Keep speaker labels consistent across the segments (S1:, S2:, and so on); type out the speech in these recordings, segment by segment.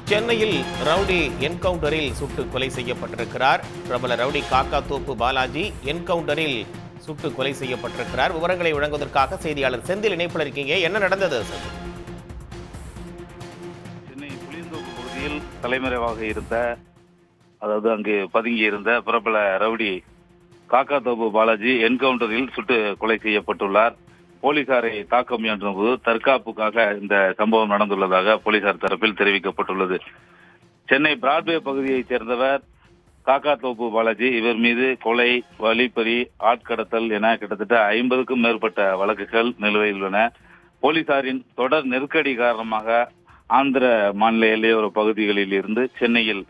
S1: சென்னையில் ரவுடி என்கவுண்டரில் சுட்டு கொலை செய்யப்பட்டிருக்கிறார். பிரபல ரவுடி காக்காத்தோப்பு பாலாஜி என்கவுண்டரில் சுட்டு கொலை செய்யப்பட்டிருக்கிறார். விவரங்களை வழங்குவதற்காக செய்தியாளர் செந்தில் இணைப்பில் இருக்கீங்க. என்ன நடந்தது செந்தில்?
S2: சென்னை புளியந்தோப்பு பகுதியில் தலைமறைவாக இருந்த, அதாவது அங்கு பதுங்கி இருந்த பிரபல ரவுடி காக்காத்தோப்பு பாலாஜி என்கவுண்டரில் சுட்டு கொலை செய்யப்பட்டுள்ளார். போலீசாரை தாக்க முயன்ற போது தற்காப்புக்காக இந்த சம்பவம் நடந்துள்ளதாக போலீசார் தரப்பில் தெரிவிக்கப்பட்டுள்ளது. சென்னை பிராட்வே பகுதியைச் சேர்ந்தவர் காக்காத்தோப்பு பாலாஜி. இவர் மீது கொலை, வழிப்பறி, ஆட்கடத்தல் என கிட்டத்தட்ட 50க்கும் மேற்பட்ட வழக்குகள் நிலுவையில் உள்ளன. போலீசாரின் தொடர் நெருக்கடி காரணமாக ஆந்திர மாநில எல்லையோர பகுதிகளில் இருந்து சென்னையில்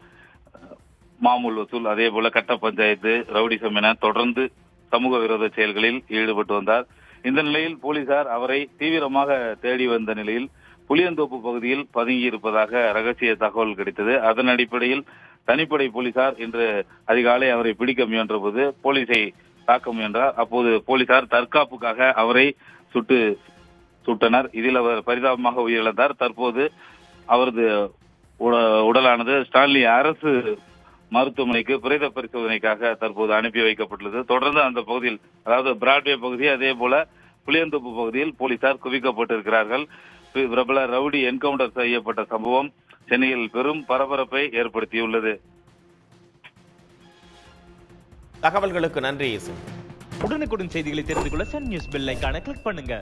S2: மாமூல் வசூல், அதே போல கட்ட பஞ்சாயத்து, ரவுடிசம் என தொடர்ந்து சமூக விரோத செயல்களில் ஈடுபட்டு வந்தார். இந்த நிலையில் போலீசார் அவரை தீவிரமாக தேடி வந்த நிலையில் புளியந்தோப்பு பகுதியில் பதுங்கி இருப்பதாக ரகசிய தகவல் கிடைத்தது. அதன் அடிப்படையில் தனிப்படை போலீசார் இன்று அதிகாலை அவரை பிடிக்க முயன்ற போது போலீசை தாக்க முயன்றார். அப்போது போலீசார் தற்காப்புக்காக அவரை சுட்டனர். இதில் அவர் பரிதாபமாக உயிரிழந்தார். தற்போது அவரது உடலானது ஸ்டான்லி அரசு மருத்துவமனைக்கு பிரேத பரிசோதனைக்காக தற்போது அனுப்பி வைக்கப்பட்டுள்ளது. தொடர்ந்து அந்த பகுதியில், அதாவது பிராட்வே பகுதி, அதே போல புளியந்தோப்பு பகுதியில் போலீசார் குவிக்கப்பட்டிருக்கிறார்கள். பிரபல ரவுடி என்கவுண்டர் செய்யப்பட்ட சம்பவம் சென்னையில் பெரும் பரபரப்பை ஏற்படுத்தியுள்ளது.
S1: தகவல்களுக்கு நன்றி.
S3: உடனுக்குடன் செய்திகளை தெரிந்து கொள்ள சன் நியூஸ் பெல் ஐகானை கிளிக் பண்ணுங்க.